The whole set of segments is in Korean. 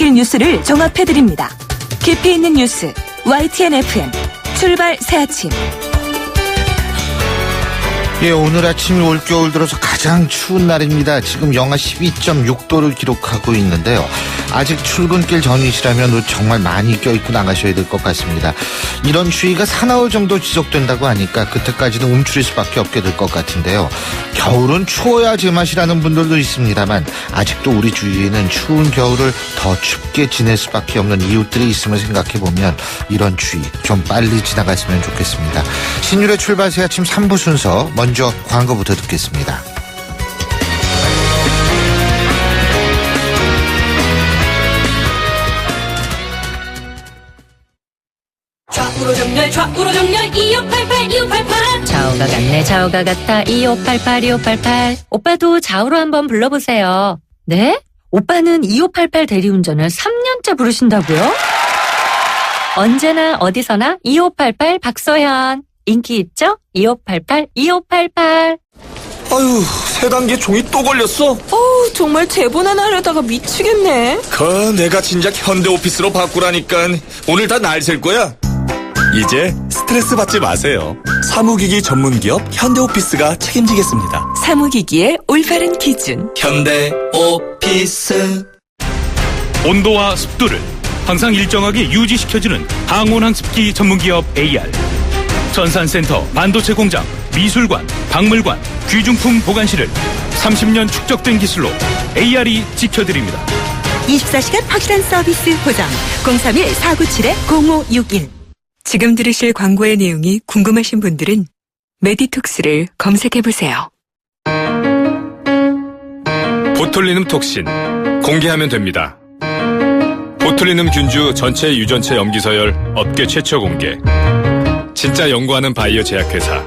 출근길 뉴스를 종합해드립니다. 깊이 있는 뉴스 YTN FM 출발 새 아침. 예, 오늘 아침이 올겨울 들어서 가장 추운 날입니다. 지금 영하 12.6도를 기록하고 있는데요. 아직 출근길 전이시라면 옷 정말 많이 껴입고 나가셔야 될 것 같습니다. 이런 추위가 사나흘 정도 지속된다고 하니까 그때까지는 움츠릴 수밖에 없게 될 것 같은데요. 겨울은 추워야 제맛이라는 분들도 있습니다만 아직도 우리 주위에는 추운 겨울을 더 춥게 지낼 수밖에 없는 이웃들이 있음을 생각해보면 이런 추위 좀 빨리 지나갔으면 좋겠습니다. 신율의 출발 새 아침 3부 순서 먼저 광고부터 듣겠습니다. 좌우로 정렬 2588 좌우가 같네 좌우가 같아 2588 오빠도 좌우로 한번 불러보세요. 네? 오빠는 2588 대리운전을 3년째 부르신다고요? 언제나 어디서나 2588 박소현 인기 있죠? 2588 아유, 세 단계 종이 또 걸렸어? 정말 제본 하나 하려다가 미치겠네. 내가 진작 현대오피스로 바꾸라니까. 오늘 다 날 셀 거야. 이제 스트레스 받지 마세요. 사무기기 전문기업 현대오피스가 책임지겠습니다. 사무기기의 올바른 기준 현대오피스. 온도와 습도를 항상 일정하게 유지시켜주는 항온항습기 전문기업 AR. 전산센터, 반도체 공장, 미술관, 박물관, 귀중품 보관실을 30년 축적된 기술로 AR이 지켜드립니다. 24시간 확실한 서비스 보장 031-497-0561. 지금 들으실 광고의 내용이 궁금하신 분들은 메디톡스를 검색해보세요. 보툴리눔 톡신 공개하면 됩니다. 보툴리눔 균주 전체 유전체 염기서열 업계 최초 공개. 진짜 연구하는 바이오 제약회사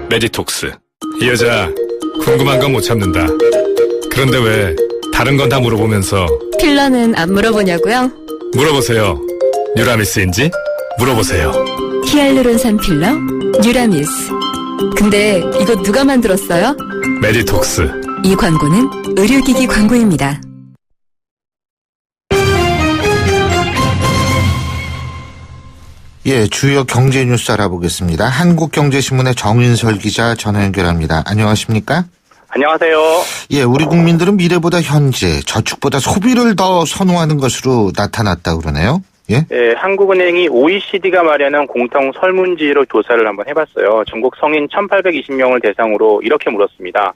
메디톡스. 이 여자 궁금한 건 못 참는다. 그런데 왜 다른 건 다 물어보면서 필러는 안 물어보냐고요? 물어보세요. 뉴라미스인지 물어보세요. 히알루론산 필러 뉴라미스. 근데 이거 누가 만들었어요? 메디톡스. 이 광고는 의료기기 광고입니다. 예, 주요 경제 뉴스 알아보겠습니다. 한국경제신문의 정인설 기자 전화 연결합니다. 안녕하십니까? 안녕하세요. 예, 우리 국민들은 미래보다 현재, 저축보다 소비를 더 선호하는 것으로 나타났다 그러네요. 예? 네, 한국은행이 OECD가 마련한 공통 설문지로 조사를 한번 해봤어요. 전국 성인 1,820명을 대상으로 이렇게 물었습니다.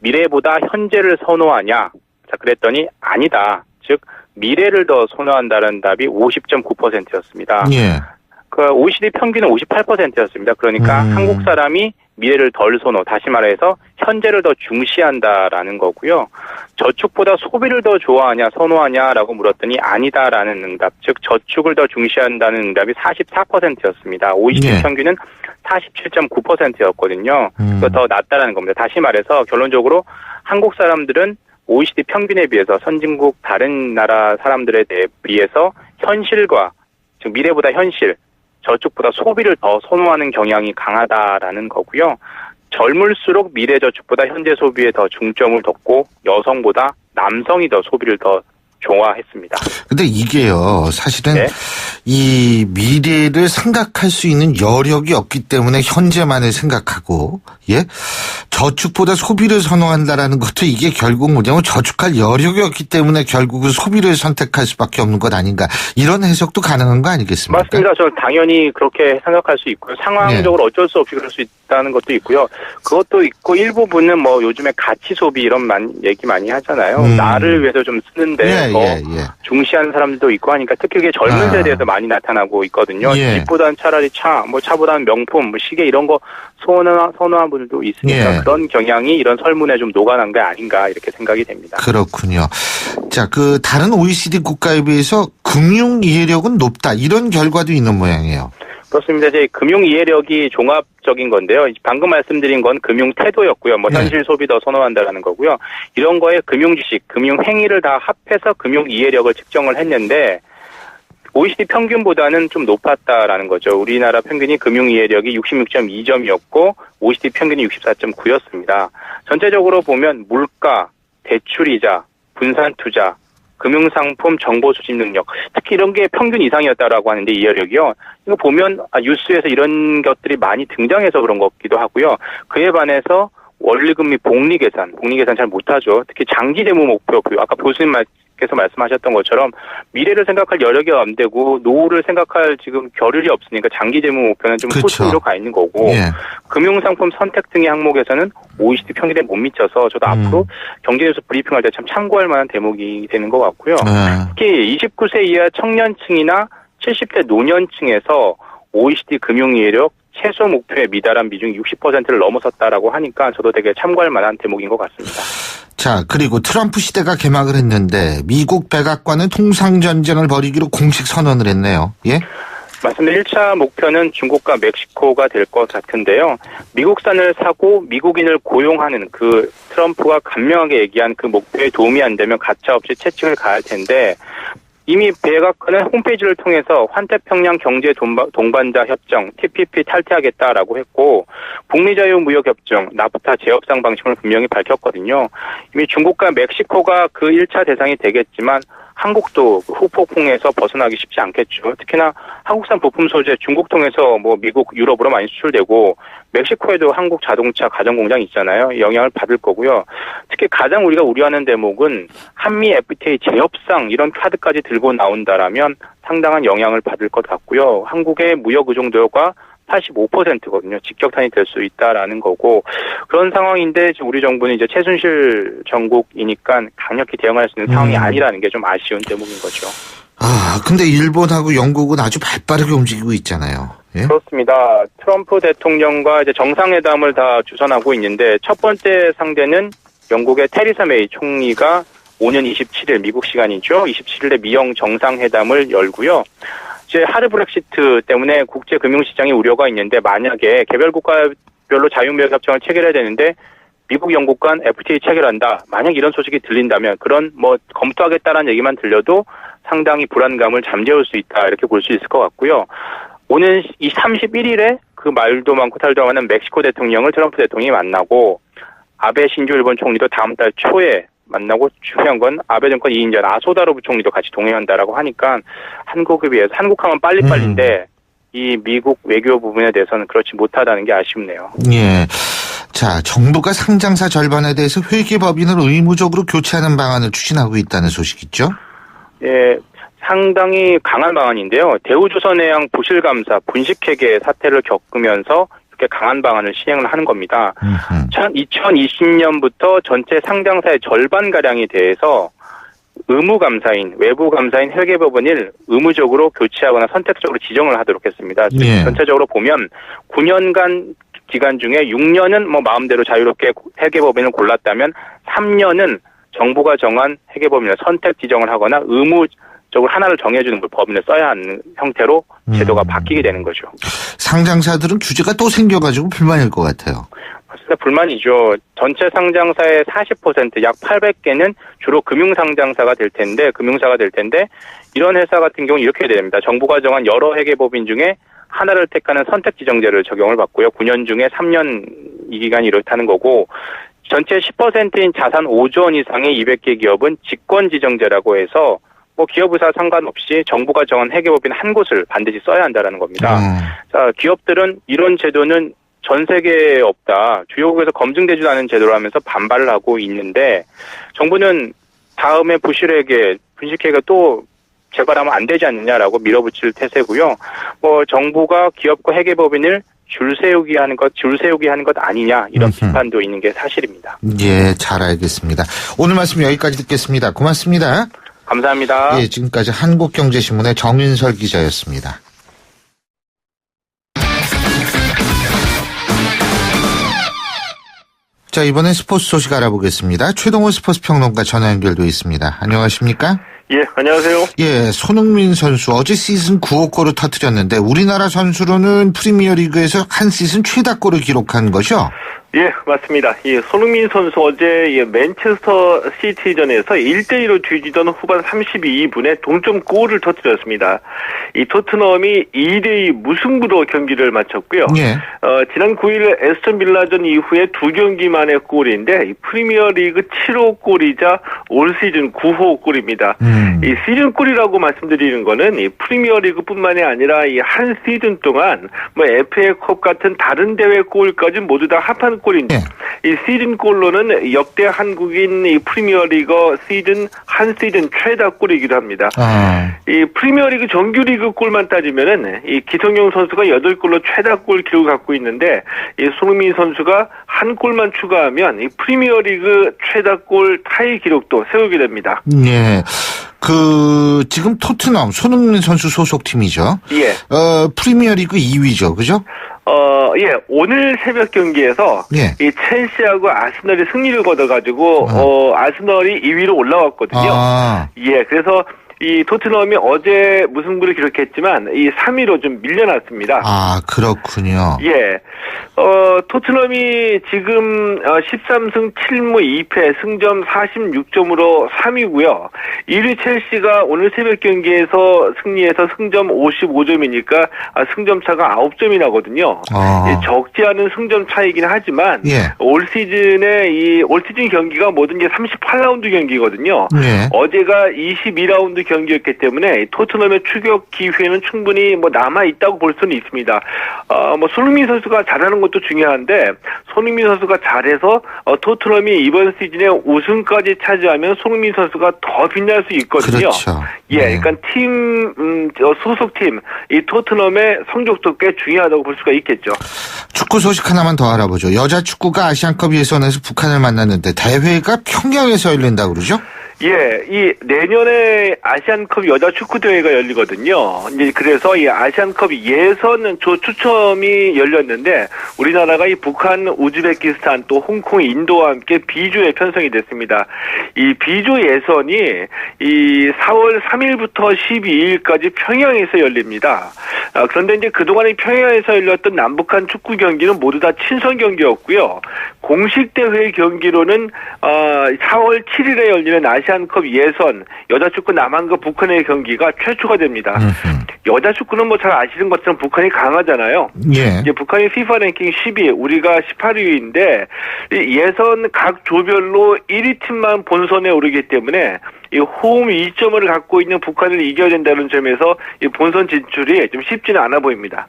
미래보다 현재를 선호하냐? 자, 그랬더니 아니다. 즉 미래를 더 선호한다는 답이 50.9%였습니다. 예. 그 OECD 평균은 58%였습니다. 그러니까 한국 사람이 미래를 덜 선호, 다시 말해서 현재를 더 중시한다라는 거고요. 저축보다 소비를 더 좋아하냐, 선호하냐라고 물었더니 아니다라는 응답, 즉 저축을 더 중시한다는 응답이 44%였습니다. OECD 평균은 47.9%였거든요. 더 낮다라는 겁니다. 다시 말해서 결론적으로 한국 사람들은 OECD 평균에 비해서 선진국 다른 나라 사람들에 비해서 현실과, 즉 미래보다 현실, 저축보다 소비를 더 선호하는 경향이 강하다라는 거고요. 젊을수록 미래 저축보다 현재 소비에 더 중점을 뒀고 여성보다 남성이 더 소비를 더 좋아했습니다. 근데 이게요, 사실은 네. 이 미래를 생각할 수 있는 여력이 없기 때문에 현재만을 생각하고, 예? 저축보다 소비를 선호한다라는 것도 이게 결국 뭐냐면 저축할 여력이 없기 때문에 결국은 소비를 선택할 수밖에 없는 것 아닌가. 이런 해석도 가능한 거 아니겠습니까? 맞습니다. 저는 당연히 그렇게 생각할 수 있고요. 상황적으로 어쩔 수 없이 그럴 수 있다는 것도 있고요. 그것도 있고 일부분은 뭐 요즘에 가치 소비 이런 얘기 많이 하잖아요. 나를 위해서 좀 쓰는데 중시하는 사람들도 있고 하니까 특히 그게 젊은 세대에서 많이 나타나고 있거든요. 집보다는 차라리 차보다는 명품, 시계 이런 거 선호한 분들도 있으니까 그런 경향이 이런 설문에 좀 녹아난 게 아닌가 이렇게 생각이 됩니다. 그렇군요. 자, 그 다른 OECD 국가에 비해서 금융 이해력은 높다 이런 결과도 있는 모양이에요. 그렇습니다. 이제 금융 이해력이 종합적인 건데요. 방금 말씀드린 건 금융 태도였고요. 뭐 현실 소비 더 선호한다라는 거고요. 이런 거에 금융 지식, 금융 행위를 다 합해서 금융 이해력을 측정을 했는데 OECD 평균보다는 좀 높았다라는 거죠. 우리나라 평균이 금융 이해력이 66.2점이었고 OECD 평균이 64.9였습니다. 전체적으로 보면 물가, 대출이자, 분산 투자, 금융상품 정보 수집 능력, 특히 이런 게 평균 이상이었다라고 하는데 이해력이요. 이거 보면 뉴스에서 이런 것들이 많이 등장해서 그런 것 같기도 하고요. 그에 반해서 원리금 및 복리 계산 잘 못하죠. 특히 장기 재무 목표, 아까 교수님께서 말씀하셨던 것처럼 미래를 생각할 여력이 안 되고 노후를 생각할 지금 겨를이 없으니까 장기 재무 목표는 좀 그렇죠. 소수로 가 있는 거고 예. 금융상품 선택 등의 항목에서는 OECD 평균에 못 미쳐서 저도 앞으로 경제뉴스 브리핑할 때 참 참고할 만한 대목이 되는 것 같고요. 특히 29세 이하 청년층이나 70대 노년층에서 OECD 금융 이해력 최소 목표에 미달한 비중이 60%를 넘어섰다라고 하니까 저도 되게 참고할 만한 대목인 것 같습니다. 자, 그리고 트럼프 시대가 개막을 했는데 미국 백악관은 통상전쟁을 벌이기로 공식 선언을 했네요. 예? 맞습니다. 1차 목표는 중국과 멕시코가 될 것 같은데요. 미국산을 사고 미국인을 고용하는 그 트럼프가 간명하게 얘기한 그 목표에 도움이 안 되면 가차없이 채찍을 가할 텐데 이미 백악관은 홈페이지를 통해서 환태평양 경제 동반자 협정 TPP 탈퇴하겠다라고 했고 북미 자유무역협정 나프타 재협상 방침을 분명히 밝혔거든요. 이미 중국과 멕시코가 그 1차 대상이 되겠지만 한국도 후폭풍에서 벗어나기 쉽지 않겠죠. 특히나 한국산 부품 소재 중국 통해서 뭐 미국, 유럽으로 많이 수출되고 멕시코에도 한국 자동차 가전공장이 있잖아요. 영향을 받을 거고요. 특히 가장 우리가 우려하는 대목은 한미 FTA 재협상 이런 카드까지 들고 나온다라면 상당한 영향을 받을 것 같고요. 한국의 무역 의존도가 85%거든요. 직격탄이 될 수 있다라는 거고 그런 상황인데 우리 정부는 이제 최순실 정국이니까 강력히 대응할 수 있는 상황이 아니라는 게 좀 아쉬운 대목인 거죠. 아, 근데 일본하고 영국은 아주 발빠르게 움직이고 있잖아요. 예? 그렇습니다. 트럼프 대통령과 이제 정상회담을 다 주선하고 있는데 첫 번째 상대는 영국의 테리사 메이 총리가 오는 27일 미국 시간이죠. 27일에 미영 정상회담을 열고요. 이제 하드 브렉시트 때문에 국제 금융시장에 우려가 있는데 만약에 개별 국가별로 자유무역 협정을 체결해야 되는데 미국, 영국 간 FTA 체결한다. 만약 이런 소식이 들린다면 그런 뭐 검토하겠다라는 얘기만 들려도 상당히 불안감을 잠재울 수 있다. 이렇게 볼 수 있을 것 같고요. 오는 이 31일에 그 말도 많고 탈도 많은 멕시코 대통령을 트럼프 대통령이 만나고 아베 신조 일본 총리도 다음 달 초에 만나고 중요한 건 아베 정권 2인자 아소다로 부총리도 같이 동행한다라고 하니까 한국에 비해서 한국하면 빨리빨리인데 이 미국 외교 부분에 대해서는 그렇지 못하다는 게 아쉽네요. 예. 자, 정부가 상장사 절반에 대해서 회계법인을 의무적으로 교체하는 방안을 추진하고 있다는 소식이죠? 예, 상당히 강한 방안인데요. 대우조선해양 부실감사 분식회계 사태를 겪으면서 이렇게 강한 방안을 시행을 하는 겁니다. 2020년부터 전체 상장사의 절반가량에 대해서 의무감사인, 외부감사인 회계법인을 의무적으로 교체하거나 선택적으로 지정을 하도록 했습니다. 예. 전체적으로 보면 9년간 기간 중에 6년은 뭐 마음대로 자유롭게 회계법인을 골랐다면 3년은 정부가 정한 회계법인을 선택 지정을 하거나 의무적으로 하나를 정해주는 법인을 써야 하는 형태로 제도가 바뀌게 되는 거죠. 상장사들은 규제가 또 생겨가지고 불만일 것 같아요. 맞습니다. 불만이죠. 전체 상장사의 40%, 약 800개는 주로 금융상장사가 될 텐데 이런 회사 같은 경우는 이렇게 됩니다. 정부가 정한 여러 회계법인 중에 하나를 택하는 선택 지정제를 적용을 받고요. 9년 중에 3년 이 기간이 이렇다는 거고 전체 10%인 자산 5조 원 이상의 200개 기업은 직권 지정제라고 해서 뭐 기업 의사 상관없이 정부가 정한 회계법인 한 곳을 반드시 써야 한다라는 겁니다. 자, 기업들은 이런 제도는 전 세계에 없다. 주요국에서 검증되지도 않은 제도를 하면서 반발을 하고 있는데 정부는 다음에 분식회계가 또 재발하면 안 되지 않느냐라고 밀어붙일 태세고요. 뭐 정부가 기업과 회계법인을 줄 세우기 하는 것 아니냐 이런 비판도 있는 게 사실입니다. 예, 잘 알겠습니다. 오늘 말씀 여기까지 듣겠습니다. 고맙습니다. 감사합니다. 예, 지금까지 한국경제신문의 정윤설 기자였습니다. 자, 이번엔 스포츠 소식 알아보겠습니다. 최동호 스포츠 평론가 전화 연결돼 있습니다. 안녕하십니까? 예, 안녕하세요. 예, 손흥민 선수 어제 시즌 9호 골을 터뜨렸는데 우리나라 선수로는 프리미어리그에서 한 시즌 최다골을 기록한 거죠? 예, 맞습니다. 손흥민 선수 어제 맨체스터 시티전에서 1대2로 뒤지던 후반 32분에 동점골을 터뜨렸습니다. 이 토트넘이 2대2 무승부로 경기를 마쳤고요. 예. 지난 9일 에스턴 빌라전 이후에 2경기 만의 골인데 이 프리미어리그 7호 골이자 올 시즌 9호 골입니다. 이 시즌 골이라고 말씀드리는 거는 이 프리미어리그뿐만이 아니라 이 한 시즌 동안 뭐 FA컵 같은 다른 대회 골까지 모두 다 합한 골인데 이 시즌 골로는 역대 한국인 이 프리미어리그 한 시즌 최다 골이기도 합니다. 이 프리미어리그 정규리그 골만 따지면은 이 기성용 선수가 8골로 최다 골 기록을 갖고 있는데 이 손흥민 선수가 한 골만 추가하면 이 프리미어리그 최다 골 타이 기록도 세우게 됩니다. 예. 지금 토트넘 손흥민 선수 소속팀이죠. 예. 프리미어리그 2위죠. 그죠? 예, 오늘 새벽 경기에서 예. 이 첼시하고 아스널이 승리를 거둬가지고 아스널이 2위로 올라왔거든요. 예, 그래서 이 토트넘이 어제 무승부를 기록했지만 이 3위로 좀 밀려났습니다. 아, 그렇군요. 예. 토트넘이 지금 13승 7무 2패 승점 46점으로 3위고요. 1위 첼시가 오늘 새벽 경기에서 승리해서 승점 55점이니까 승점 차가 9점이 나거든요. 적지 않은 승점 차이긴 하지만 예. 올 시즌 경기가 모든 게 38라운드 경기거든요. 예. 어제가 22라운드 경기였기 때문에 토트넘의 추격 기회는 충분히 남아 있다고 볼 수는 있습니다. 손흥민 선수가 잘하는 것도 중요한데 손흥민 선수가 잘해서 토트넘이 이번 시즌에 우승까지 차지하면 손흥민 선수가 더 빛날 수 있거든요. 그렇죠. 예, 그러니까 소속팀 이 토트넘의 성적도 꽤 중요하다고 볼 수가 있겠죠. 축구 소식 하나만 더 알아보죠. 여자 축구가 아시안컵 예선에서 북한을 만났는데 대회가 평양에서 열린다고 그러죠? 예, 이 내년에 아시안컵 여자 축구 대회가 열리거든요. 이제 그래서 이 아시안컵 예선 추첨이 열렸는데 우리나라가 이 북한, 우즈베키스탄 또 홍콩, 인도와 함께 B조에 편성이 됐습니다. 이 B조 예선이 이 4월 3일부터 12일까지 평양에서 열립니다. 그런데 이제 그동안에 평양에서 열렸던 남북한 축구 경기는 모두 다 친선 경기였고요. 공식 대회 경기로는 4월 7일에 열리는 아시안컵 예선 여자축구 남한과 북한의 경기가 최초가 됩니다. 여자축구는 잘 아시는 것처럼 북한이 강하잖아요. 예. 이제 북한이 FIFA 랭킹 10위, 우리가 18위인데 예선 각 조별로 1위 팀만 본선에 오르기 때문에 이 홈 2점을 갖고 있는 북한을 이겨야 된다는 점에서 이 본선 진출이 좀 쉽지는 않아 보입니다.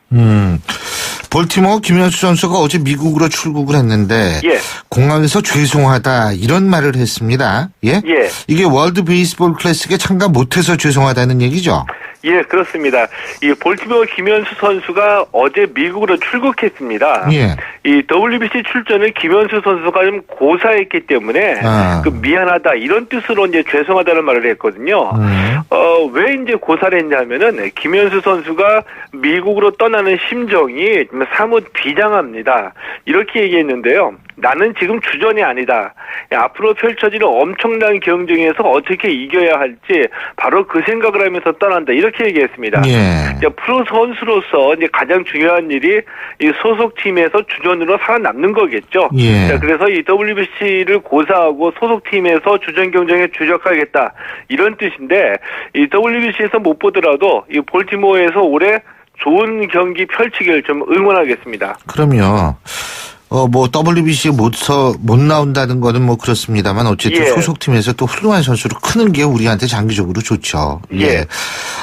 볼티모어 김현수 선수가 어제 미국으로 출국을 했는데 예. 공항에서 죄송하다 이런 말을 했습니다. 예? 예. 이게 월드 베이스볼 클래식에 참가 못해서 죄송하다는 얘기죠? 예, 그렇습니다. 이 볼티모어 김현수 선수가 어제 미국으로 출국했습니다. 예. 이 WBC 출전을 김현수 선수가 좀 고사했기 때문에 미안하다 이런 뜻으로 이제 죄송하다는 말을 했거든요. 왜 이제 고사를 했냐면은 김현수 선수가 미국으로 떠나는 심정이 사뭇 비장합니다. 이렇게 얘기했는데요. 나는 지금 주전이 아니다. 앞으로 펼쳐지는 엄청난 경쟁에서 어떻게 이겨야 할지 바로 그 생각을 하면서 떠난다. 이렇게 얘기했습니다. 예. 프로 선수로서 이제 가장 중요한 일이 이 소속팀에서 주전으로 살아남는 거겠죠. 예. 자, 그래서 이 WBC를 고사하고 소속팀에서 주전 경쟁에 주력하겠다. 이런 뜻인데 이 WBC에서 못 보더라도 이 볼티모어에서 올해 좋은 경기 펼치기를 좀 응원하겠습니다. 그럼요. WBC에 못 나온다는 거는 그렇습니다만 어쨌든 예. 소속팀에서 또 훌륭한 선수로 크는 게 우리한테 장기적으로 좋죠. 예.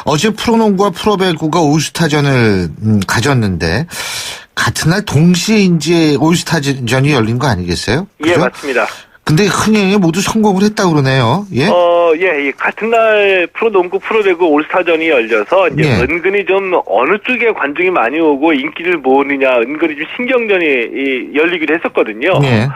어제 프로농구와 프로배구가 올스타전을 가졌는데 같은 날 동시에 이제 올스타전이 열린 거 아니겠어요? 그죠? 예, 맞습니다. 근데 흥행에 모두 성공을 했다고 그러네요. 예? 예, 같은 날 프로농구, 프로배구 올스타전이 열려서 이제 예. 은근히 좀 어느 쪽에 관중이 많이 오고 인기를 모으느냐 은근히 좀 신경전이 열리기도 했었거든요. 예.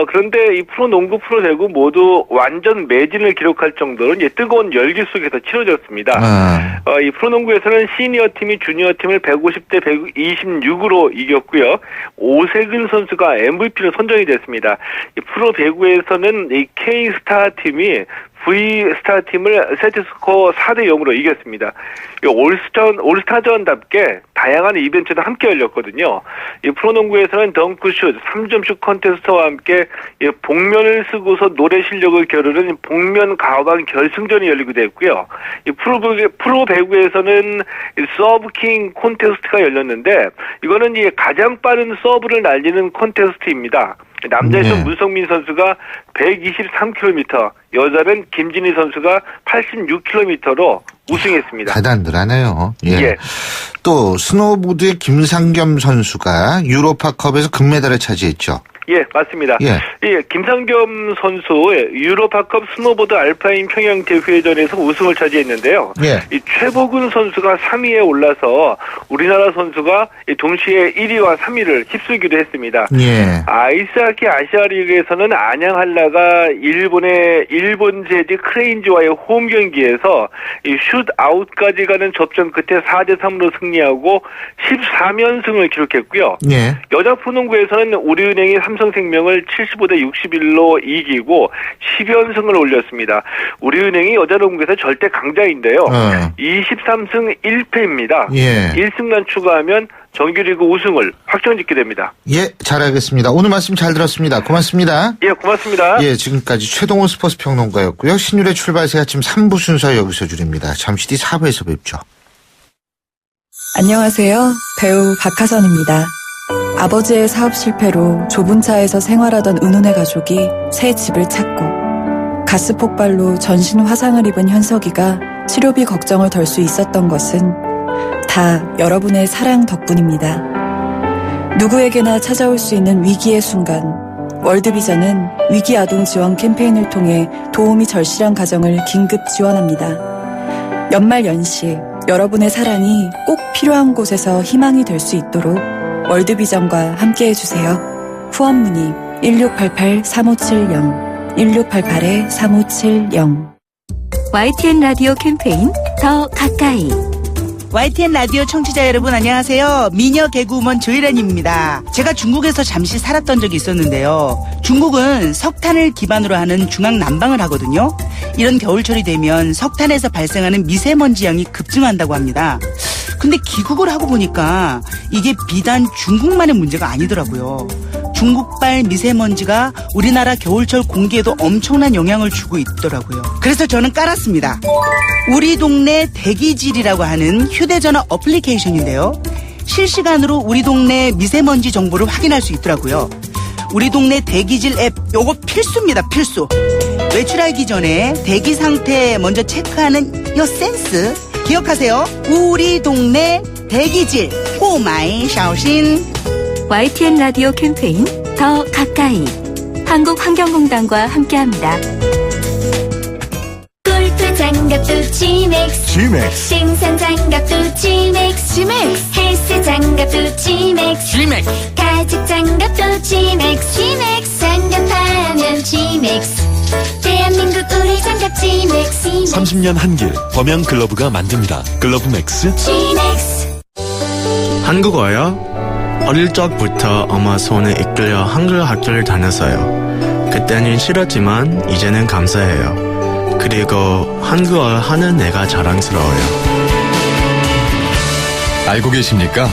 그런데 이 프로농구, 프로배구 모두 완전 매진을 기록할 정도로 이제 뜨거운 열기 속에서 치러졌습니다. 이 프로농구에서는 시니어 팀이 주니어 팀을 150대 126으로 이겼고요. 오세근 선수가 MVP로 선정이 됐습니다. 이 프로배구에서는 이 K스타 팀이 V스타 팀을 세트스코어 4대0으로 이겼습니다. 이 올스타전답게 다양한 이벤트도 함께 열렸거든요. 이 프로농구에서는 덩크슛, 3점슛 컨테스트와 함께 이 복면을 쓰고서 노래 실력을 겨루는 복면 가왕 결승전이 열리기도 했고요. 이 프로 배구에서는 이 서브킹 콘테스트가 열렸는데 이거는 이 가장 빠른 서브를 날리는 콘테스트입니다. 남자에서 문성민 선수가 123km, 여자는 김진희 선수가 86km로 우승했습니다. 대단하네요. 예. 예. 또 스노보드의 김상겸 선수가 유로파컵에서 금메달을 차지했죠. 예, 맞습니다. 예. 예, 김상겸 선수의 유로파컵 스노보드 알파인 평양 대회전에서 우승을 차지했는데요. 예. 이 최보근 선수가 3위에 올라서 우리나라 선수가 동시에 1위와 3위를 휩쓸기도 했습니다. 예. 아이스하키 아시아리그에서는 안양 한라가 일본 제지 크레인즈와의 홈 경기에서 이 슛아웃까지 가는 접전 끝에 4대3으로 승리하고 14연승을 기록했고요. 예. 여자 프로농구에서는 우리은행이 삼성생명을 75대 61로 이기고 10연승을 올렸습니다. 우리은행이 여자 농구에서 절대 강자인데요. 23승 1패입니다. 예. 1승만 추가하면 정규리그 우승을 확정짓게 됩니다. 예, 잘 알겠습니다. 오늘 말씀 잘 들었습니다. 고맙습니다. 예, 고맙습니다. 예, 지금까지 최동호 스포츠 평론가였고요. 신율의 출발새 아침 3부 순서 여기서 줄입니다. 잠시 뒤 4부에서 뵙죠. 안녕하세요. 배우 박하선입니다. 아버지의 사업 실패로 좁은 차에서 생활하던 은혼의 가족이 새 집을 찾고 가스 폭발로 전신 화상을 입은 현석이가 치료비 걱정을 덜 수 있었던 것은 다 여러분의 사랑 덕분입니다. 누구에게나 찾아올 수 있는 위기의 순간, 월드비전은 위기 아동 지원 캠페인을 통해 도움이 절실한 가정을 긴급 지원합니다. 연말 연시 여러분의 사랑이 꼭 필요한 곳에서 희망이 될 수 있도록 월드비전과 함께해주세요. 후원 문의 1688-3570 1688-3570. YTN 라디오 캠페인 더 가까이. YTN 라디오 청취자 여러분 안녕하세요. 미녀 개그우먼 조이란입니다. 제가 중국에서 잠시 살았던 적이 있었는데요. 중국은 석탄을 기반으로 하는 중앙 난방을 하거든요. 이런 겨울철이 되면 석탄에서 발생하는 미세먼지 양이 급증한다고 합니다. 근데 귀국을 하고 보니까 이게 비단 중국만의 문제가 아니더라고요. 중국발 미세먼지가 우리나라 겨울철 공기에도 엄청난 영향을 주고 있더라고요. 그래서 저는 깔았습니다. 우리 동네 대기질이라고 하는 휴대전화 어플리케이션인데요. 실시간으로 우리 동네 미세먼지 정보를 확인할 수 있더라고요. 우리 동네 대기질 앱 요거 필수입니다. 필수. 외출하기 전에 대기 상태 먼저 체크하는 요 센스 기억하세요. 우리 동네 대기질 꼬마이 샤오신. YTN 라디오 캠페인 더 가까이. 한국환경공단과 함께합니다. 골프 장갑도 지맥스 생산 장갑도 지맥스 헬스 장갑도 지맥스 가죽 장갑도 지맥스 장갑하면 지맥스 대한민국 우리 장갑 지맥스 30년 한길 범양 글러브가 만듭니다. 글러브 맥스 지맥스. 한국어요? 어릴 적부터 엄마 손에 이끌려 한글 학교를 다녔어요. 그때는 싫었지만 이제는 감사해요. 그리고 한국어 하는 내가 자랑스러워요. 알고 계십니까?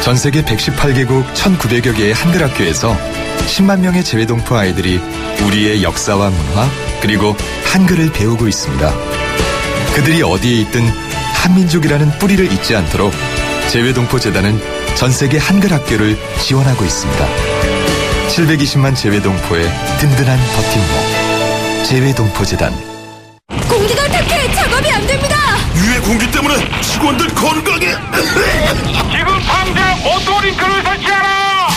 전 세계 118개국 1900여 개의 한글 학교에서 10만 명의 재외동포 아이들이 우리의 역사와 문화 그리고 한글을 배우고 있습니다. 그들이 어디에 있든 한민족이라는 뿌리를 잊지 않도록 재외동포 재단은 전 세계 한글 학교를 지원하고 있습니다. 720만 재외동포의 든든한 버팀목 재외동포 재단. 공기가 탁해 작업이 안 됩니다. 유해 공기 때문에 직원들 건강에 지금 당장 오토링크를 설치하라.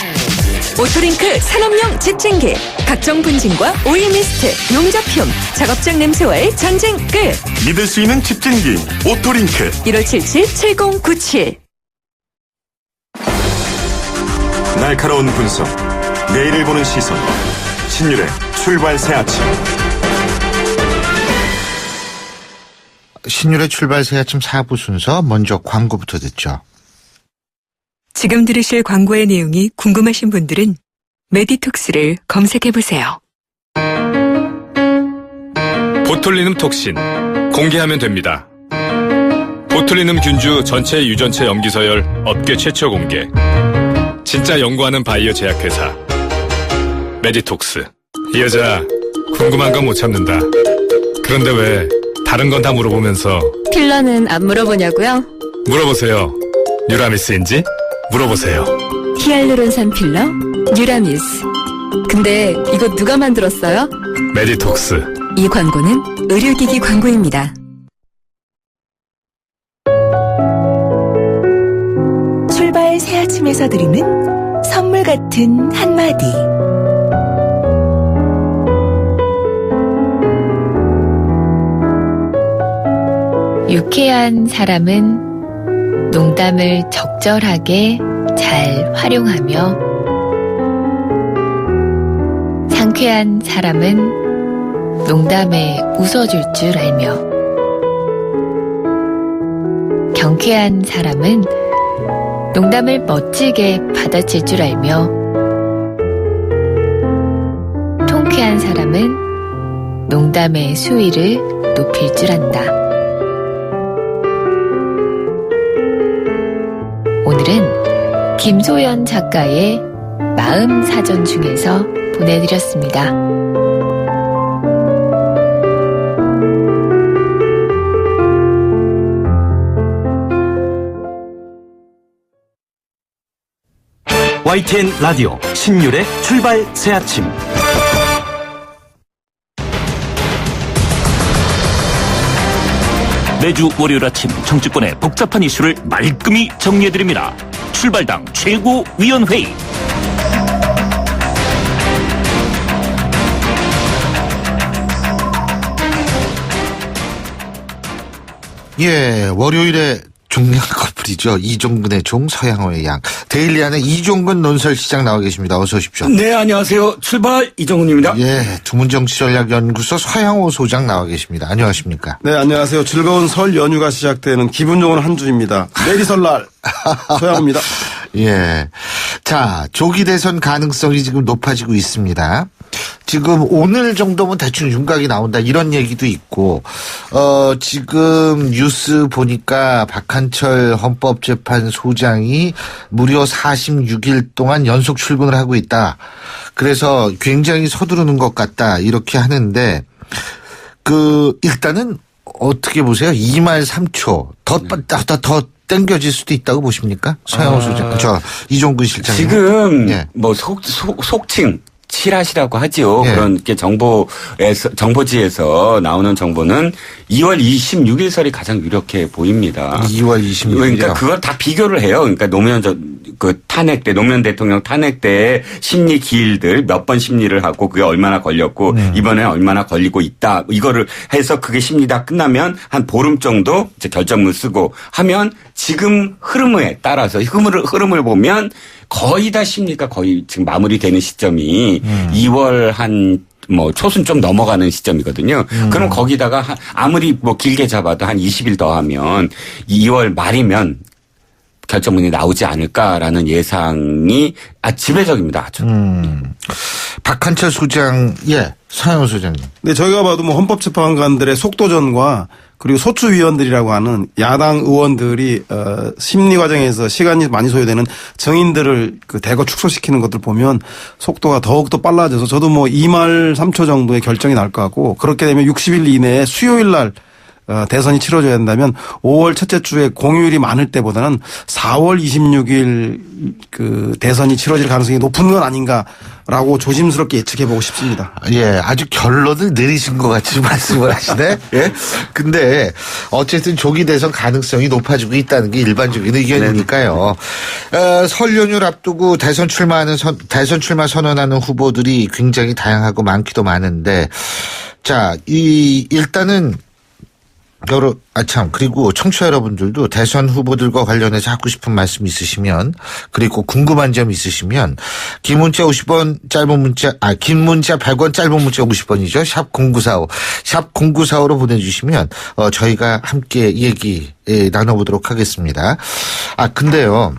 오토링크 산업용 집진기, 각종 분진과 오일 미스트, 용접효, 작업장 냄새와의 전쟁 끝. 믿을 수 있는 집진기 오토링크 1577-7097. 날카로운 분석, 내일을 보는 시선, 신율의 출발 새 아침. 신율의 출발 새 아침 4부 순서 먼저 광고부터 듣죠. 지금 들으실 광고의 내용이 궁금하신 분들은 메디톡스를 검색해보세요. 보툴리눔 톡신 공개하면 됩니다. 보툴리눔 균주 전체 유전체 염기서열 업계 최초 공개. 진짜 연구하는 바이오 제약회사 메디톡스. 이 여자 궁금한 건 못 참는다. 그런데 왜 다른 건 다 물어보면서 필러는 안 물어보냐고요? 물어보세요. 뉴라미스인지 물어보세요. 히알루론산 필러 뉴라미스. 근데 이거 누가 만들었어요? 메디톡스. 이 광고는 의료기기 광고입니다. 출발 새 아침에서 드리는 선물 같은 한마디. 유쾌한 사람은 농담을 적절하게 잘 활용하며 상쾌한 사람은 농담에 웃어줄 줄 알며 경쾌한 사람은 농담을 멋지게 받아칠 줄 알며 통쾌한 사람은 농담의 수위를 높일 줄 안다. 오늘은 김소연 작가의 마음 사전 중에서 보내드렸습니다. YTN 라디오 신율의 출발 새 아침. 매주 월요일 아침 정치권의 복잡한 이슈를 말끔히 정리해드립니다. 출발당 최고위원회의. 예, 월요일에 종량 커플이죠. 이종근의 종, 서양호의 양. 데일리안의 이종근 논설시장 나와 계십니다. 어서 오십시오. 네, 안녕하세요. 출발 이종근입니다. 예, 두문정치전략연구소 서양호 소장 나와 계십니다. 안녕하십니까? 네, 안녕하세요. 즐거운 설 연휴가 시작되는 기분 좋은 한 주입니다. 내리 설날 서양호입니다. 예. 자, 조기 대선 가능성이 지금 높아지고 있습니다. 지금 오늘 정도면 대충 윤곽이 나온다 이런 얘기도 있고, 지금 뉴스 보니까 박한철 헌법재판소장이 무려 46일 동안 연속 출근을 하고 있다. 그래서 굉장히 서두르는 것 같다 이렇게 하는데, 일단은 어떻게 보세요? 2말 3초 더 땡겨질 수도 있다고 보십니까? 서양호 소장, 이종근 실장님. 지금 예. 뭐 속칭 칠하시라고 하죠. 예. 그런 게 정보지에서 나오는 정보는 2월 26일 설이 가장 유력해 보입니다. 2월 26일이요? 그러니까 그걸 다 비교를 해요. 그러니까 노무현 탄핵 때, 노무현 대통령 탄핵 때 심리 기일들 몇 번 심리를 하고 그게 얼마나 걸렸고 이번에 얼마나 걸리고 있다. 이거를 해서 그게 심리 다 끝나면 한 보름 정도 이제 결정문 쓰고 하면 지금 흐름에 따라서 흐름을 보면 거의 다 심리가 거의 지금 마무리되는 시점이 2월 초순 좀 넘어가는 시점이거든요. 그럼 거기다가 아무리 길게 잡아도 한 20일 더 하면 2월 말이면 결정문이 나오지 않을까라는 예상이 지배적입니다. 아주. 박한철 소장, 예, 서양호 소장님. 네, 저희가 봐도 헌법재판관들의 속도전과 그리고 소추위원들이라고 하는 야당 의원들이 심리 과정에서 시간이 많이 소요되는 증인들을 대거 축소시키는 것들 보면 속도가 더욱더 빨라져서 저도 2말 3초 정도의 결정이 날 것 같고, 그렇게 되면 60일 이내에 수요일 날 대선이 치러져야 된다면 5월 첫째 주에 공휴일이 많을 때보다는 4월 26일 대선이 치러질 가능성이 높은 건 아닌가라고 조심스럽게 예측해 보고 싶습니다. 예, 아주 결론을 내리신 것 같이 말씀을 하시네. 예. 근데 어쨌든 조기 대선 가능성이 높아지고 있다는 게 일반적인 의견이니까요. 설 연휴를 앞두고 대선 출마 선언하는 후보들이 굉장히 다양하고 많기도 많은데, 자, 일단은 그리고 청취자 여러분들도 대선 후보들과 관련해서 하고 싶은 말씀 있으시면, 그리고 궁금한 점 있으시면, 긴 문자 50원, 긴 문자 100원, 짧은 문자 50원이죠. 샵 0945. 샵 0945로 보내주시면, 저희가 함께 얘기, 나눠보도록 하겠습니다. 근데요,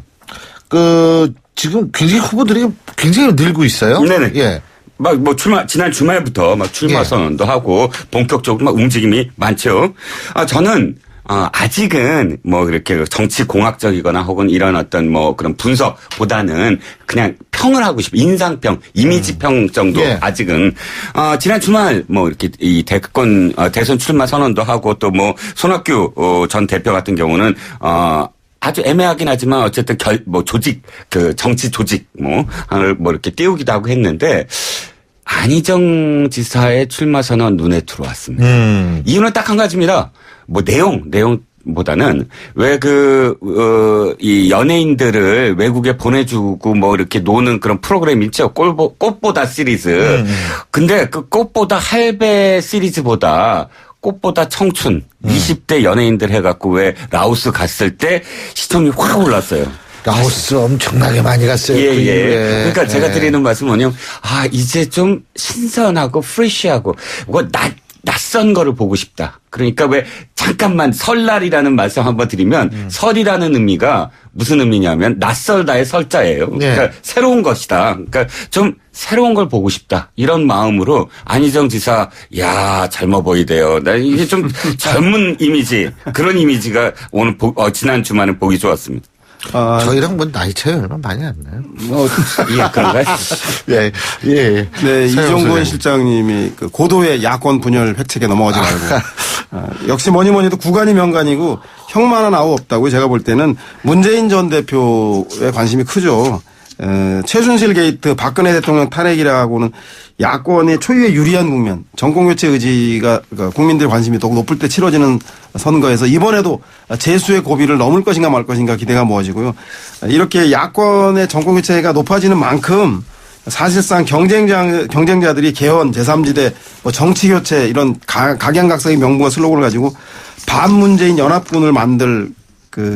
지금 굉장히 후보들이 굉장히 늘고 있어요. 네네. 예. 지난 주말부터 막 출마 선언도 하고 본격적으로 막 움직임이 많죠. 저는 아직은 뭐 그렇게 정치 공학적이거나 혹은 이런 어떤 뭐 그런 분석보다는 그냥 평을 하고 싶어. 인상평, 이미지평 정도 아직은. 지난 주말 뭐 이렇게 이 대선 출마 선언도 하고 또 뭐 손학규 전 대표 같은 경우는 아주 애매하긴 하지만 어쨌든 조직, 정치 조직 뭐 이렇게 띄우기도 하고 했는데 안희정 지사의 출마 선언 눈에 들어왔습니다. 이유는 딱 한 가지입니다. 뭐 내용보다는 왜 이 연예인들을 외국에 보내주고 뭐 이렇게 노는 그런 프로그램 있죠. 꽃보다 시리즈. 근데 그 꽃보다 할배 시리즈보다 꽃보다 청춘 20대 연예인들 해갖고 왜 라오스 갔을 때 시청률이 확 올랐어요. 라오스 엄청나게 많이 갔어요. 그러니까 제가 드리는 말씀은 뭐냐면 이제 좀 신선하고 프레시하고 낯선 거를 보고 싶다. 그러니까 왜 잠깐만 설날이라는 말씀 한번 드리면 설이라는 의미가 무슨 의미냐면 낯설다의 설자예요. 그러니까 새로운 것이다. 그러니까 좀 새로운 걸 보고 싶다. 이런 마음으로 안희정 지사 젊어 보이대요. 나 이게 좀 젊은 이미지 그런 이미지가 오늘 지난 주말에 보기 좋았습니다. 저희랑 뭐 나이 차이 얼마 많이 안 나요. 그런가요? 네, 이종건 실장님이 그 고도의 야권 분열 획책에 넘어가지 말고 역시 뭐니 해도 구간이 명간이고 형만한 아우 없다고 제가 볼 때는 문재인 전 대표의 관심이 크죠. 최순실 게이트 박근혜 대통령 탄핵이라고는 야권의 초유의 유리한 국면, 정권교체 의지가 국민들 관심이 더욱 높을 때 치러지는 선거에서 이번에도 재수의 고비를 넘을 것인가 말 것인가 기대가 모아지고요. 이렇게 야권의 정권교체가 높아지는 만큼 사실상 경쟁자들이 개헌, 제3지대, 정치교체 이런 각양각색의 명분과 슬로건을 가지고 반문재인 연합군을 만들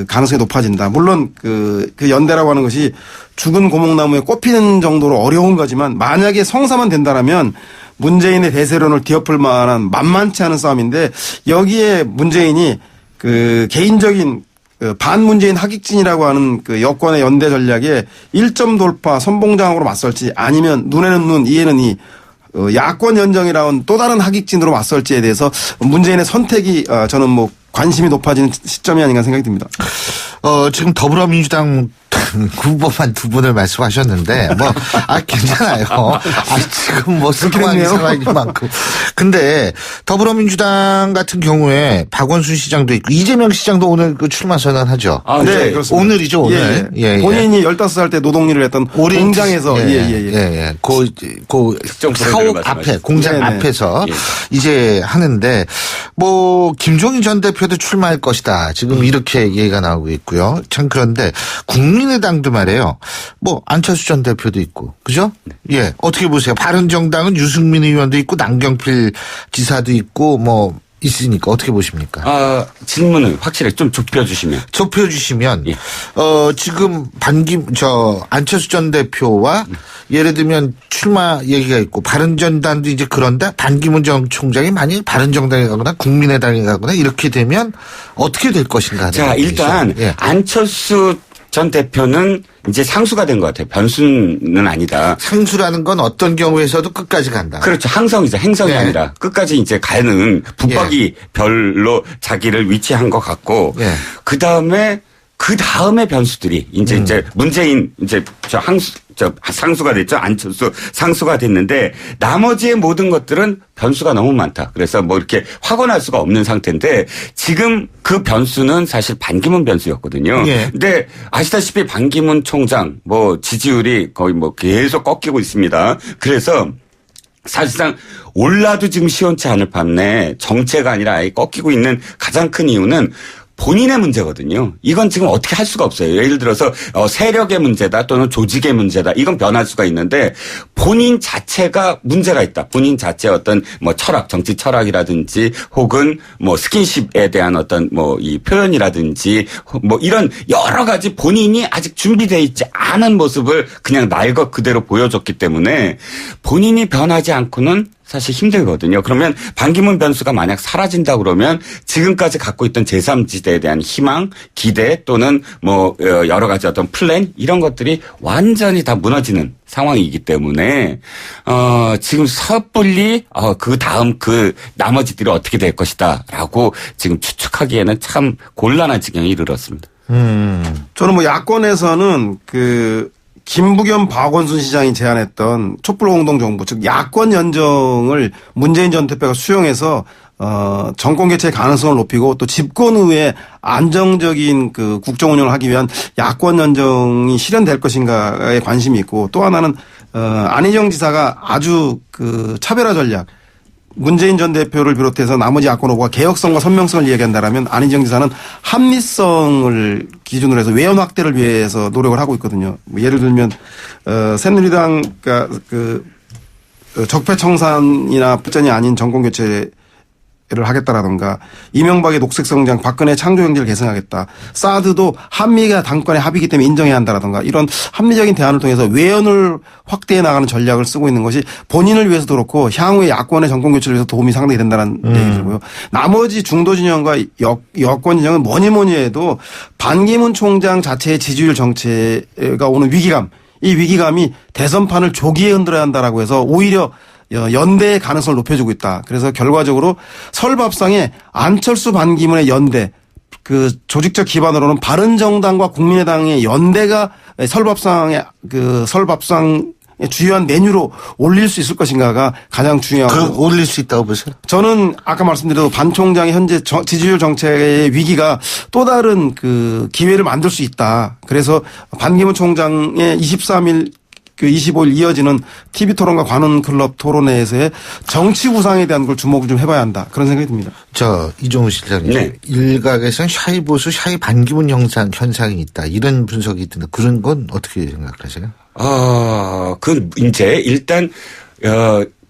가능성이 높아진다. 물론 그 연대라고 하는 것이 죽은 고목나무에 꽃피는 정도로 어려운 거지만 만약에 성사만 된다라면 문재인의 대세론을 뒤엎을 만한 만만치 않은 싸움인데 여기에 문재인이 개인적인 반문재인 하객진이라고 하는 여권의 연대 전략에 1점 돌파 선봉장으로 맞설지 아니면 눈에는 눈, 이에는 이 야권 연정이라는 또 다른 하객진으로 맞설지에 대해서 문재인의 선택이 저는 뭐 관심이 높아지는 시점이 아닌가 생각이 듭니다. 지금 더불어민주당 후보만 두 분을 말씀하셨는데 괜찮아요. 지금 상황이 많고. 근데 더불어민주당 같은 경우에 박원순 시장도 있고 이재명 시장도 오늘 출마 선언하죠. 네, 그렇습니다. 오늘이죠, 오늘. 본인이 15살 때 노동일을 했던 공장에서 사옥 앞에 공장 앞에서 이제 하는데 김종인 전 대표도 출마할 것이다. 지금 이렇게 얘기가 나오고 있고요. 참 그런데 국민의당도 말이에요. 안철수 전 대표도 있고, 그죠? 어떻게 보세요? 바른정당은 유승민 의원도 있고, 남경필 지사도 있고, 있으니까 어떻게 보십니까? 질문을 확실히 좀 좁혀주시면. 지금 안철수 전 대표와 예를 들면 출마 얘기가 있고 바른정당도 이제 그런데 반기문 전 총장이 만약에 바른정당에 가거나 국민의당에 가거나 이렇게 되면 어떻게 될 것인가. 자, 일단 안철수 전 대표는 이제 상수가 된 것 같아요. 변수는 아니다. 상수라는 건 어떤 경우에서도 끝까지 간다. 그렇죠. 항성이죠. 행성이 아니라 끝까지 이제 가는 붙박이 별로 자기를 위치한 것 같고 그 다음에 변수들이 이제 문재인 상수가 됐죠. 안철수 상수가 됐는데 나머지의 모든 것들은 변수가 너무 많다. 그래서 이렇게 확언할 수가 없는 상태인데 지금 그 변수는 사실 반기문 변수였거든요. 근데 아시다시피 반기문 총장 지지율이 거의 계속 꺾이고 있습니다. 그래서 사실상 올라도 지금 시원치 않을 판에 정체가 아니라 아예 꺾이고 있는 가장 큰 이유는 본인의 문제거든요. 이건 지금 어떻게 할 수가 없어요. 예를 들어서 세력의 문제다 또는 조직의 문제다. 이건 변할 수가 있는데 본인 자체가 문제가 있다. 본인 자체의 어떤 철학, 정치 철학이라든지 혹은 스킨십에 대한 어떤 이 표현이라든지 이런 여러 가지 본인이 아직 준비되어 있지 않은 모습을 그냥 날 것 그대로 보여줬기 때문에 본인이 변하지 않고는 사실 힘들거든요. 그러면 반기문 변수가 만약 사라진다 그러면 지금까지 갖고 있던 제3지대에 대한 희망, 기대 또는 뭐 여러 가지 어떤 플랜 이런 것들이 완전히 다 무너지는 상황이기 때문에 지금 섣불리 그 다음 그 나머지들이 어떻게 될 것이다라고 지금 추측하기에는 참 곤란한 지경에 이르렀습니다. 저는 뭐 야권에서는 김부겸 박원순 시장이 제안했던 촛불공동정부 즉 야권 연정을 문재인 전 대표가 수용해서 정권 개최 가능성을 높이고 또 집권 후에 안정적인 국정 운영을 하기 위한 야권 연정이 실현될 것인가에 관심이 있고 또 하나는 안희정 지사가 아주 차별화 전략 문재인 전 대표를 비롯해서 나머지 야권 후보가 개혁성과 선명성을 이야기한다라면 안희정 지사는 합리성을 기준으로 해서 외연 확대를 위해서 노력을 하고 있거든요. 뭐 예를 들면 새누리당 적폐청산이나 부전이 아닌 정권 교체를 하겠다라든가 이명박의 녹색성장 박근혜 창조경제를 개선하겠다. 사드도 한미가 당권의 합의이기 때문에 인정해야 한다라든가 이런 합리적인 대안을 통해서 외연을 확대해 나가는 전략을 쓰고 있는 것이 본인을 위해서도 그렇고 향후의 야권의 정권 교체를 위해서 도움이 상당히 된다는 얘기 들고요. 나머지 중도 진영과 여권 진영은 뭐니 해도 반기문 총장 자체의 지지율 정체가 오는 위기감 이 위기감이 대선판을 조기에 흔들어야 한다라고 해서 오히려 연대의 가능성을 높여주고 있다. 그래서 결과적으로 설밥상에 안철수 반기문의 연대 조직적 기반으로는 바른정당과 국민의당의 연대가 설밥상의 주요한 메뉴로 올릴 수 있을 것인가가 가장 중요하고. 올릴 수 있다고 보세요? 저는 아까 말씀드린 반 총장의 현재 지지율 정책의 위기가 또 다른 기회를 만들 수 있다. 그래서 반기문 총장의 23일 25일 이어지는 TV토론과 관훈클럽 토론회에서의 정치 구상에 대한 걸 주목을 좀 해봐야 한다. 그런 생각이 듭니다. 이종우 실장님. 네. 일각에서는 샤이 보수, 샤이 반기문 현상이 있다. 이런 분석이 있던데 그런 건 어떻게 생각하세요? 이제 일단,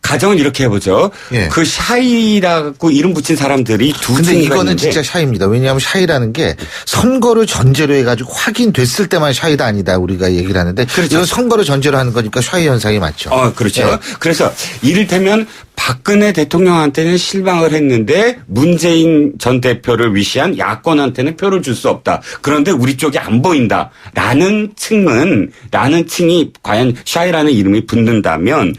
가정은 이렇게 해보죠. 예. 샤이라고 이름 붙인 사람들이 근데 이거는 진짜 샤이입니다. 왜냐하면 샤이라는 게 선거를 전제로 해가지고 확인됐을 때만 샤이다 아니다 우리가 얘기를 하는데 그렇죠. 이건 선거를 전제로 하는 거니까 샤이 현상이 맞죠. 그렇죠. 예. 그래서 이를테면 박근혜 대통령한테는 실망을 했는데 문재인 전 대표를 위시한 야권한테는 표를 줄 수 없다. 그런데 우리 쪽이 안 보인다라는 층이 과연 샤이라는 이름이 붙는다면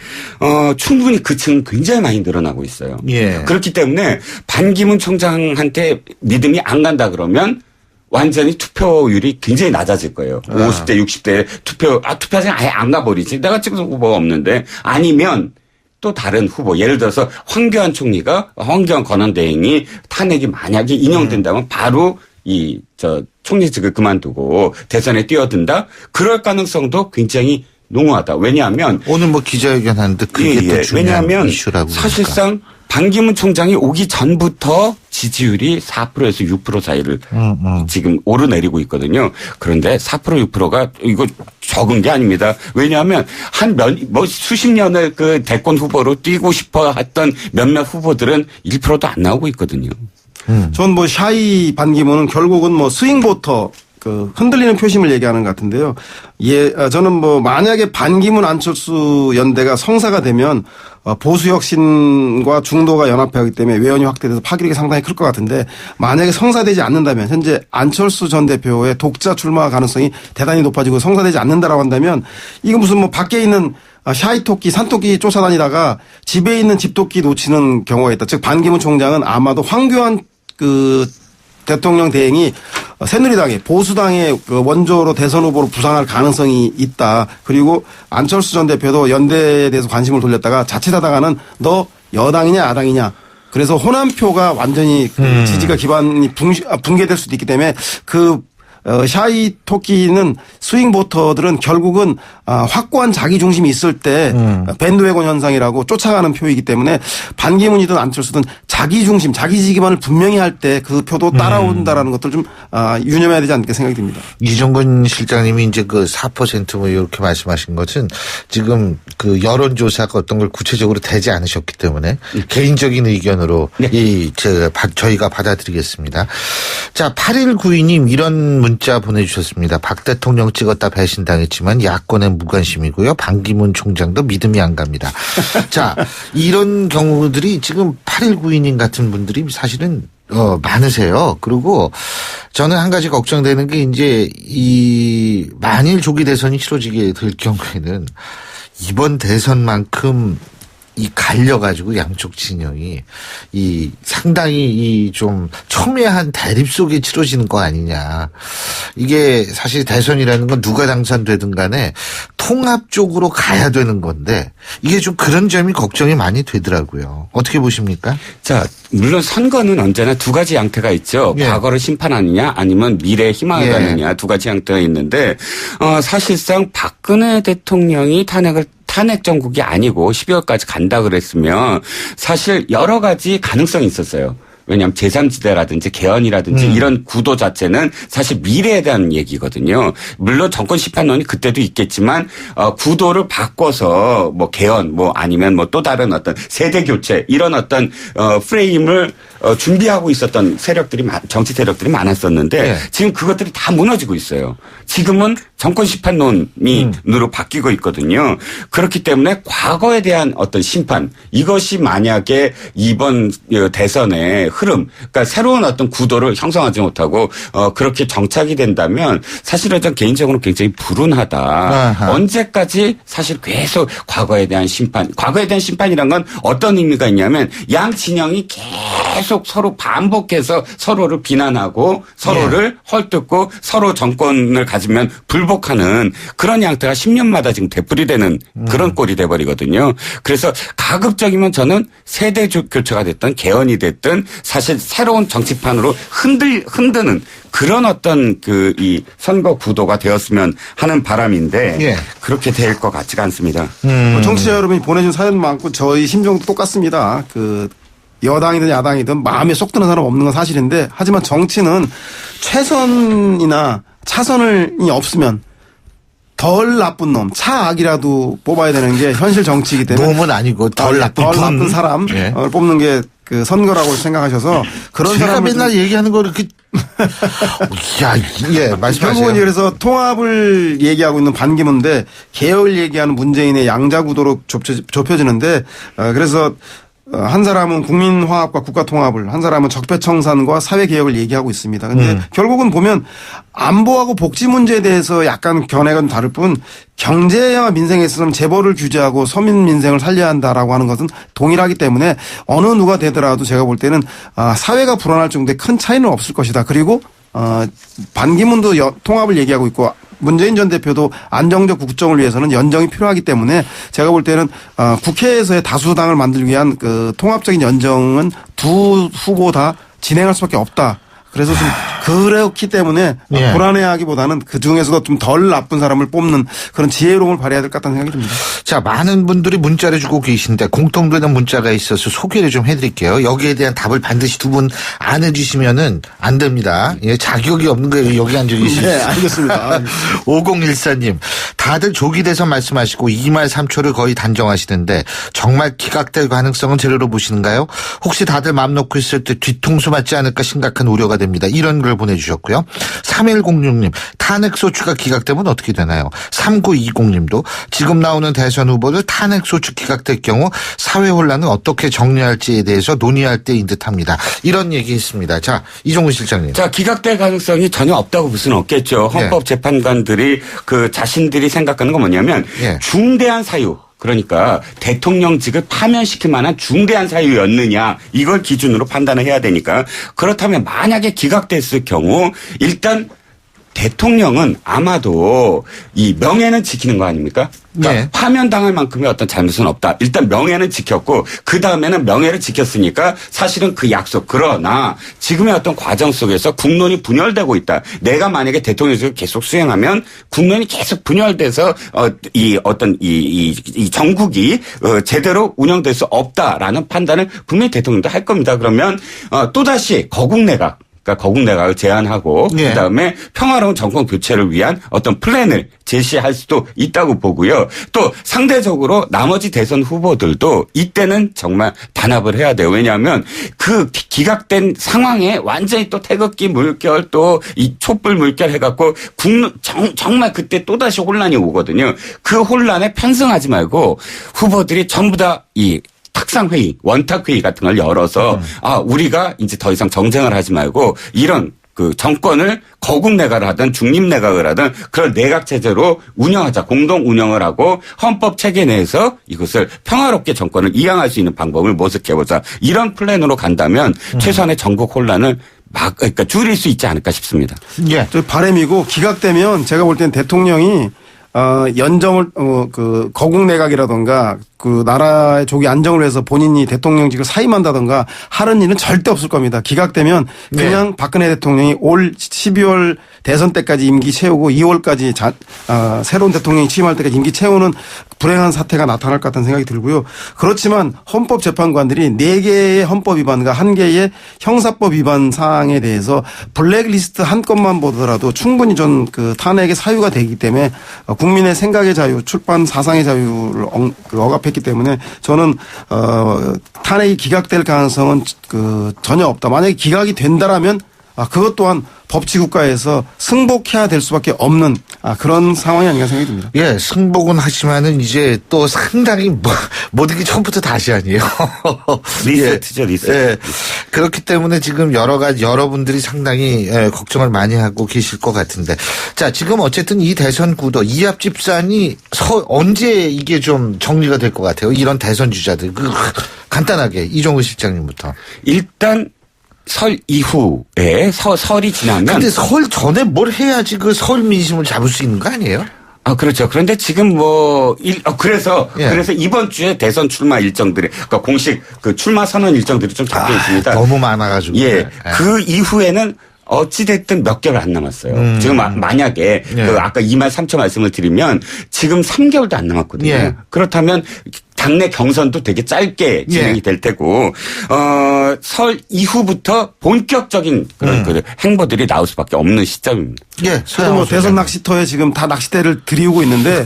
충분히 그 층은 굉장히 많이 늘어나고 있어요. 예. 그렇기 때문에 반기문 총장한테 믿음이 안 간다 그러면 완전히 투표율이 굉장히 낮아질 거예요. 50대, 60대 투표장에 아예 안 가버리지. 내가 찍은 후보가 없는데 아니면 또 다른 후보 예를 들어서 황교안 권한대행이 탄핵이 만약에 인용된다면 바로 총리직을 그만두고 대선에 뛰어든다. 그럴 가능성도 굉장히 농후하다. 왜냐하면 오늘 기자회견 하는데 그게 더 중요한 이슈라고 사실상 반기문 총장이 오기 전부터 지지율이 4%에서 6% 사이를 지금 오르내리고 있거든요. 그런데 4% 6%가 이거 적은 게 아닙니다. 왜냐하면 수십 년을 대권 후보로 뛰고 싶어 했던 몇몇 후보들은 1%도 안 나오고 있거든요. 전 샤이 반기문은 결국은 스윙보터 흔들리는 표심을 얘기하는 것 같은데요. 저는 만약에 반기문 안철수 연대가 성사가 되면 보수혁신과 중도가 연합하기 때문에 외연이 확대돼서 파괴력이 상당히 클 것 같은데 만약에 성사되지 않는다면 현재 안철수 전 대표의 독자 출마 가능성이 대단히 높아지고 성사되지 않는다라고 한다면 이거 무슨 밖에 있는 샤이 토끼, 산토끼 쫓아다니다가 집에 있는 집토끼 놓치는 경우가 있다. 즉 반기문 총장은 아마도 황교안 대통령 대행이 새누리당의 보수당의 원조로 대선 후보로 부상할 가능성이 있다. 그리고 안철수 전 대표도 연대에 대해서 관심을 돌렸다가 자칫하다가는 너 여당이냐 야당이냐. 그래서 호남표가 완전히 지지가 기반이 붕괴될 수도 있기 때문에 샤이 토끼는 스윙보터들은 결국은 확고한 자기 중심이 있을 때 밴드웨건 현상이라고 쫓아가는 표이기 때문에 반기문이든 안철수든 자기 중심, 자기 기반을 분명히 할 때 그 표도 따라온다라는 것들 좀 유념해야 되지 않을까 생각이 듭니다. 이종근 실장님이 이제 4% 이렇게 말씀하신 것은 지금 여론조사가 어떤 걸 구체적으로 되지 않으셨기 때문에 개인적인 의견으로 저희가 받아들이겠습니다. 자, 8192님 이런 문자 문자 보내주셨습니다. 박 대통령 찍었다 배신당했지만 야권은 무관심이고요. 반기문 총장도 믿음이 안 갑니다. 자, 이런 경우들이 지금 8192님 같은 분들이 사실은 많으세요. 그리고 저는 한 가지 걱정되는 게 이제 만일 조기 대선이 치러지게 될 경우에는 이번 대선만큼 갈려가지고 양쪽 진영이 상당히 좀 첨예한 대립 속에 치러지는 거 아니냐. 이게 사실 대선이라는 건 누가 당선되든 간에 통합적으로 가야 되는 건데 이게 좀 그런 점이 걱정이 많이 되더라고요. 어떻게 보십니까? 자, 물론 선거는 언제나 두 가지 양태가 있죠. 예. 과거를 심판하느냐 아니면 미래에 희망을 가느냐 두 가지 양태가 있는데 사실상 박근혜 대통령이 탄핵 정국이 아니고 12월까지 간다 그랬으면 사실 여러 가지 가능성이 있었어요. 왜냐하면 제3지대라든지 개헌이라든지 이런 구도 자체는 사실 미래에 대한 얘기거든요. 물론 정권 심판론이 그때도 있겠지만 구도를 바꿔서 뭐 개헌 뭐 아니면 뭐 또 다른 어떤 세대 교체 이런 어떤 프레임을 준비하고 있었던 정치 세력들이 많았었는데 지금 그것들이 다 무너지고 있어요. 지금은 정권 심판론으로 바뀌고 있거든요. 그렇기 때문에 과거에 대한 어떤 심판 이것이 만약에 이번 대선의 흐름, 그러니까 새로운 어떤 구도를 형성하지 못하고 그렇게 정착이 된다면 사실은 전 개인적으로 굉장히 불운하다. 아하. 언제까지 사실 계속 과거에 대한 심판이란 건 어떤 의미가 있냐면 양 진영이 계속 서로 반복해서 서로를 비난하고 서로를 헐뜯고 서로 정권을 가지면 불복하는 그런 양태가 10년마다 지금 되풀이되는 그런 꼴이 돼버리거든요. 그래서 가급적이면 저는 세대 교체가 됐든 개헌이 됐든 사실 새로운 정치판으로 흔드는 그런 어떤 이 선거 구도가 되었으면 하는 바람인데 그렇게 될 것 같지가 않습니다. 청취자 여러분이 보내준 사연 많고 저희 심정도 똑같습니다. 여당이든 야당이든 마음에 쏙 드는 사람 없는 건 사실인데 하지만 정치는 최선이나 차선이 없으면 덜 나쁜 놈, 차악이라도 뽑아야 되는 게 현실 정치이기 때문에 놈은 아니고 덜 나쁜 사람을 뽑는 게 선거라고 생각하셔서 그런 제가 사람을 맨날 얘기하는 거 이렇게 말씀하세요. 결국은 그래서 통합을 얘기하고 있는 반기문인데 개혁을 얘기하는 문재인의 양자 구도로 좁혀지는데 그래서 한 사람은 국민화합과 국가통합을, 한 사람은 적폐청산과 사회개혁을 얘기하고 있습니다. 근데 결국은 보면 안보하고 복지 문제에 대해서 약간 견해가 좀 다를 뿐 경제와 민생에 있어서는 재벌을 규제하고 서민 민생을 살려야 한다라고 하는 것은 동일하기 때문에 어느 누가 되더라도 제가 볼 때는 사회가 불안할 정도의 큰 차이는 없을 것이다. 그리고 반기문도 통합을 얘기하고 있고 문재인 전 대표도 안정적 국정을 위해서는 연정이 필요하기 때문에 제가 볼 때는 국회에서의 다수당을 만들기 위한 통합적인 연정은 두 후보 다 진행할 수밖에 없다. 그래서 좀 그렇기 때문에 불안해하기보다는 그중에서도 좀 덜 나쁜 사람을 뽑는 그런 지혜로움을 발휘해야 될 것 같다는 생각이 듭니다. 자, 많은 분들이 문자를 주고 계신데 공통되는 문자가 있어서 소개를 좀 해드릴게요. 여기에 대한 답을 반드시 두 분 안 해주시면은 안 됩니다. 자격이 없는 거예요. 여기 앉아 계시죠. 네, 알겠습니다. 5014님, 다들 조기 대선 말씀하시고 2말 3초를 거의 단정하시는데 정말 기각될 가능성은 제로로 보시는가요? 혹시 다들 마음 놓고 있을 때 뒤통수 맞지 않을까 심각한 우려가 됩니다. 이런 걸 보내주셨고요. 3106님, 탄핵소추가 기각되면 어떻게 되나요? 3920님도 지금 나오는 대선 후보들 탄핵소추 기각될 경우 사회 혼란을 어떻게 정리할지에 대해서 논의할 때인 듯합니다. 이런 얘기했습니다. 자, 이종훈 실장님. 자, 기각될 가능성이 전혀 없다고 볼 수는 없겠죠. 헌법재판관들이 자신들이 생각하는 건 뭐냐면 중대한 사유. 그러니까 대통령직을 파면시킬 만한 중대한 사유였느냐 이걸 기준으로 판단을 해야 되니까 그렇다면 만약에 기각됐을 경우 일단 대통령은 아마도 이 명예는 지키는 거 아닙니까? 그러니까 파면당할 만큼의 어떤 잘못은 없다. 일단 명예는 지켰고 그 다음에는 명예를 지켰으니까 사실은 그 약속. 그러나 지금의 어떤 과정 속에서 국론이 분열되고 있다. 내가 만약에 대통령직을 계속 수행하면 국론이 계속 분열돼서 이 정국이 제대로 운영될 수 없다라는 판단을 분명히 대통령도 할 겁니다. 그러면 또다시 거국내각. 그러니까 거국 내각을 제안하고 예. 그다음에 평화로운 정권 교체를 위한 어떤 플랜을 제시할 수도 있다고 보고요. 또 상대적으로 나머지 대선 후보들도 이때는 정말 단합을 해야 돼요. 왜냐하면 그 기각된 상황에 완전히 또 태극기 물결 또 이 촛불 물결 해갖고 정말 그때 또다시 혼란이 오거든요. 그 혼란에 편승하지 말고 후보들이 전부 다 이 탁상회의, 원탁회의 같은 걸 열어서 우리가 이제 더 이상 정쟁을 하지 말고 이런 그 정권을 거국 내각을 하든 중립 내각을 하든 그런 내각 체제로 운영하자. 공동 운영을 하고 헌법 체계 내에서 이것을 평화롭게 정권을 이양할 수 있는 방법을 모색해보자. 이런 플랜으로 간다면 최소한의 전국 혼란을 그러니까 줄일 수 있지 않을까 싶습니다. 예. 저 바람이고 기각되면 제가 볼 땐 대통령이 연정을 그 거국 내각이라던가 그 나라의 조기 안정을 위해서 본인이 대통령직을 사임한다던가 하는 일은 절대 없을 겁니다. 기각되면 그냥 박근혜 대통령이 올 12월 대선 때까지 임기 채우고 2월까지 새로운 대통령이 취임할 때까지 임기 채우는 불행한 사태가 나타날 것 같다는 생각이 들고요. 그렇지만 헌법재판관들이 4개의 헌법 위반과 1개의 형사법 위반 사항에 대해서 블랙리스트 한 건만 보더라도 충분히 좀 그 탄핵의 사유가 되기 때문에 국민의 생각의 자유, 출판 사상의 자유를 억압했기 때문에 저는 탄핵이 기각될 가능성은 전혀 없다. 만약에 기각이 된다라면 그것 또한 법치국가에서 승복해야 될 수밖에 없는 그런 상황이 아닌가 생각이 듭니다. 예, 승복은 하지만은 이제 또 상당히 모든 게 처음부터 다시 아니에요. 리세트죠, 리세트. 예, 그렇기 때문에 지금 여러분들이 상당히 걱정을 많이 하고 계실 것 같은데. 자, 지금 어쨌든 이 대선 구도, 이합 집산이 언제 이게 좀 정리가 될 것 같아요? 이런 대선 주자들. 간단하게 이종우 실장님부터. 일단 설 이후에 설이 지나면. 근데 설 전에 뭘 해야지 그 설 민심을 잡을 수 있는 거 아니에요? 그렇죠. 그런데 지금 그래서 이번 주에 대선 출마 일정들이, 그러니까 공식 그 출마 선언 일정들이 좀 잡혀 있습니다. 너무 많아가지고. 예. 그 이후에는 어찌됐든 몇 개월 안 남았어요. 지금 만약에 아까 2만 3천 말씀을 드리면 지금 3개월도 안 남았거든요. 예. 그렇다면 당내 경선도 되게 짧게 진행이 될 테고, 설 이후부터 본격적인 그런 그 행보들이 나올 수밖에 없는 시점입니다. 예. 대선 낚시터에 지금 다 낚싯대를 들이우고 있는데,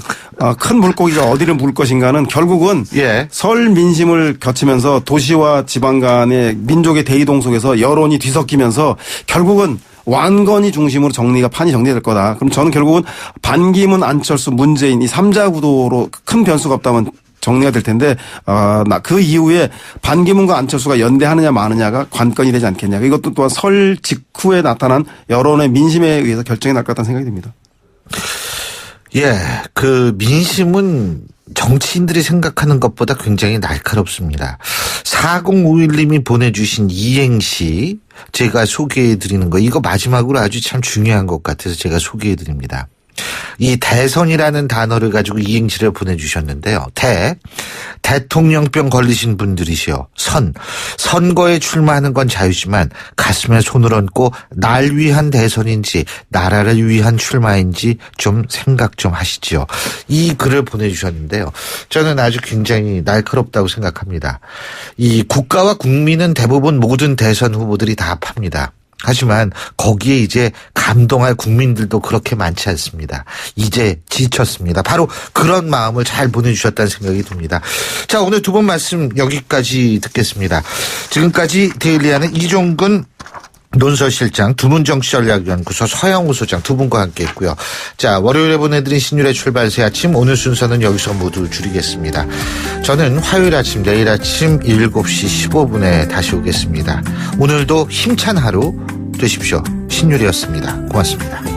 큰 물고기가 어디를 물 것인가는 결국은 설 민심을 거치면서 도시와 지방 간의 민족의 대이동 속에서 여론이 뒤섞이면서 결국은 완건이 중심으로 판이 정리될 거다. 그럼 저는 결국은 반기문, 안철수, 문재인 이 3자 구도로 큰 변수가 없다면 정리가 될 텐데, 그 이후에 반기문과 안철수가 연대하느냐 마느냐가 관건이 되지 않겠냐. 이것도 또한 설 직후에 나타난 여론의 민심에 의해서 결정이 날 것 같다는 생각이 듭니다. 예, 그 민심은 정치인들이 생각하는 것보다 굉장히 날카롭습니다. 4051님이 보내주신 이행시 제가 소개해드리는 거, 이거 마지막으로 아주 참 중요한 것 같아서 제가 소개해드립니다. 이 대선이라는 단어를 가지고 이행시를 보내주셨는데요. 대통령병 걸리신 분들이시여. 선거에 출마하는 건 자유지만 가슴에 손을 얹고 날 위한 대선인지 나라를 위한 출마인지 좀 생각 좀 하시지요. 이 글을 보내주셨는데요. 저는 아주 굉장히 날카롭다고 생각합니다. 이 국가와 국민은 대부분 모든 대선 후보들이 다 합합니다. 하지만 거기에 이제 감동할 국민들도 그렇게 많지 않습니다. 이제 지쳤습니다. 바로 그런 마음을 잘 보내주셨다는 생각이 듭니다. 자, 오늘 두 분 말씀 여기까지 듣겠습니다. 지금까지 데일리하는 이종근 논설실장, 두문정치전략연구소 서영우 소장 두 분과 함께 했고요. 자, 월요일에 보내드린 신율의 출발 새 아침, 오늘 순서는 여기서 모두 줄이겠습니다. 저는 화요일 아침, 내일 아침 7시 15분에 다시 오겠습니다. 오늘도 힘찬 하루 되십시오. 신율이었습니다. 고맙습니다.